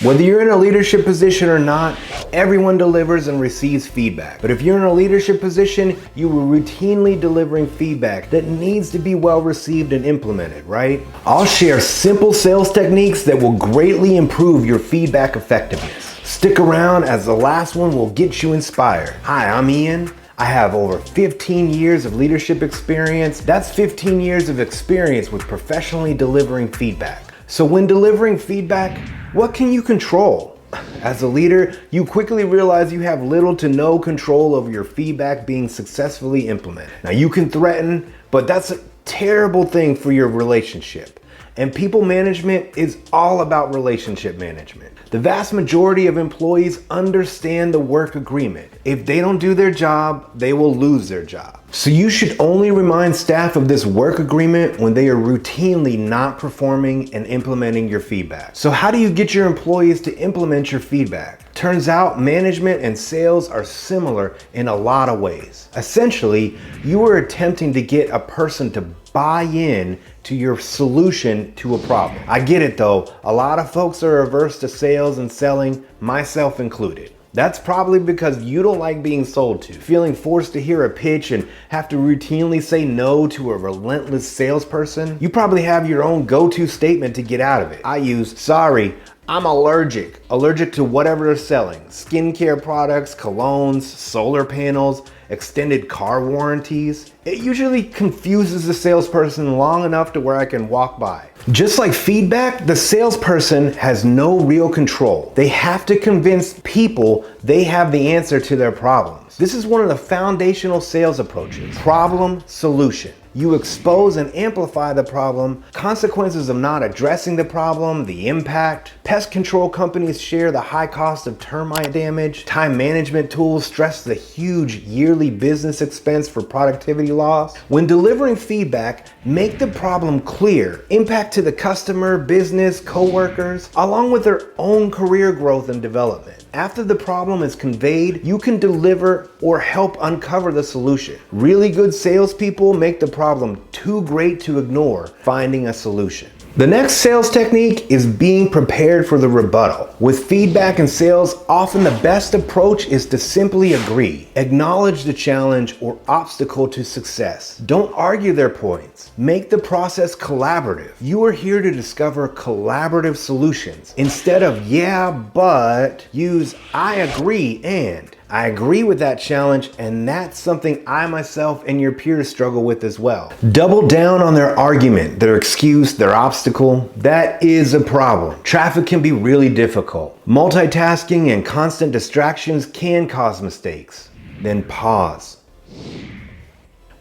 Whether you're in a leadership position or not, everyone delivers and receives feedback. But if you're in a leadership position, you are routinely delivering feedback that needs to be well received and implemented, right? I'll share simple sales techniques that will greatly improve your feedback effectiveness. Stick around, as the last one will get you inspired. Hi, I'm Ian. I have over 15 years of leadership experience. That's 15 years of experience with professionally delivering feedback. So when delivering feedback, what can you control? As a leader, you quickly realize you have little to no control over your feedback being successfully implemented. Now you can threaten, but that's a terrible thing for your relationship. And people management is all about relationship management. The vast majority of employees understand the work agreement. If they don't do their job, they will lose their job. So you should only remind staff of this work agreement when they are routinely not performing and implementing your feedback. So how do you get your employees to implement your feedback? Turns out management and sales are similar in a lot of ways. Essentially, you are attempting to get a person to buy in to your solution to a problem. I get it though, a lot of folks are averse to sales and selling, myself included. That's probably because you don't like being sold to. Feeling forced to hear a pitch and have to routinely say no to a relentless salesperson. You probably have your own go-to statement to get out of it. I use, sorry, I'm allergic to whatever they're selling. Skincare products, colognes, solar panels, extended car warranties. It usually confuses the salesperson long enough to where I can walk by. Just like feedback, the salesperson has no real control. They have to convince people they have the answer to their problems. This is one of the foundational sales approaches. Problem, solution. You expose and amplify the problem, consequences of not addressing the problem, the impact. Pest control companies share the high cost of termite damage. Time management tools stress the huge yearly business expense for productivity loss. When delivering feedback, make the problem clear. Impact to the customer, business, coworkers, along with their own career growth and development. After the problem is conveyed, you can deliver or help uncover the solution. Really good salespeople make the problem too great to ignore, finding a solution. The next sales technique is being prepared for the rebuttal. With feedback and sales, often the best approach is to simply agree. Acknowledge the challenge or obstacle to success. Don't argue their points. Make the process collaborative. You are here to discover collaborative solutions. Instead of yeah, but, use I agree and. I agree with that challenge, and that's something I myself and your peers struggle with as well. Double down on their argument, their excuse, their obstacle. That is a problem. Traffic can be really difficult. Multitasking and constant distractions can cause mistakes. Then pause.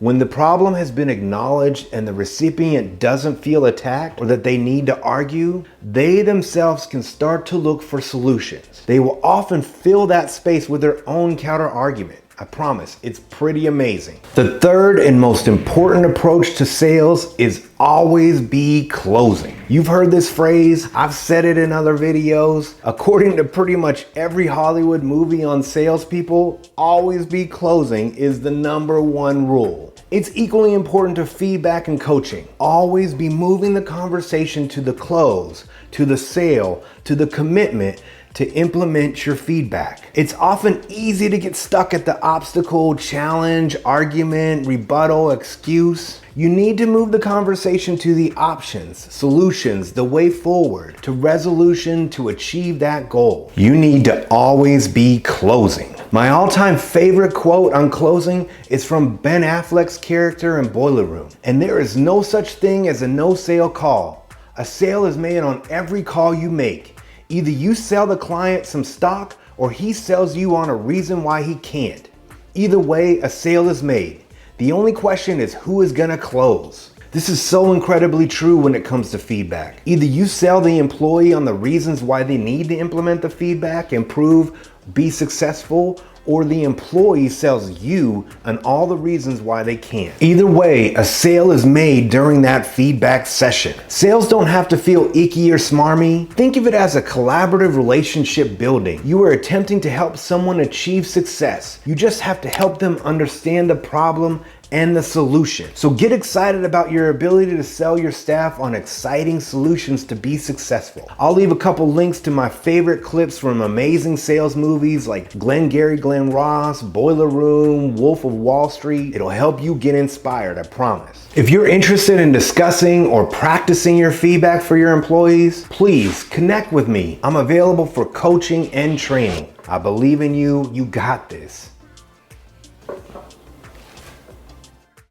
When the problem has been acknowledged and the recipient doesn't feel attacked or that they need to argue, they themselves can start to look for solutions. They will often fill that space with their own counter argument. I promise, it's pretty amazing. The third and most important approach to sales is always be closing. You've heard this phrase, I've said it in other videos. According to pretty much every Hollywood movie on salespeople, always be closing is the #1 rule. It's equally important to feedback and coaching. Always be moving the conversation to the close, to the sale, to the commitment, to implement your feedback. It's often easy to get stuck at the obstacle, challenge, argument, rebuttal, excuse. You need to move the conversation to the options, solutions, the way forward, to resolution to achieve that goal. You need to always be closing. My all-time favorite quote on closing is from Ben Affleck's character in Boiler Room. And there is no such thing as a no-sale call. A sale is made on every call you make. Either you sell the client some stock or he sells you on a reason why he can't. Either way, a sale is made. The only question is who is gonna close. This is so incredibly true when it comes to feedback. Either you sell the employee on the reasons why they need to implement the feedback, improve, be successful, or the employee sells you on all the reasons why they can't. Either way, a sale is made during that feedback session. Sales don't have to feel icky or smarmy. Think of it as a collaborative relationship building. You are attempting to help someone achieve success. You just have to help them understand the problem and the solution. So get excited about your ability to sell your staff on exciting solutions to be successful. I'll leave a couple links to my favorite clips from amazing sales movies like GlenGary, Glen Ross, Boiler Room, Wolf of Wall Street. It'll help you get inspired, I promise. If you're interested in discussing or practicing your feedback for your employees, please connect with me. I'm available for coaching and training. I believe in you. You got this.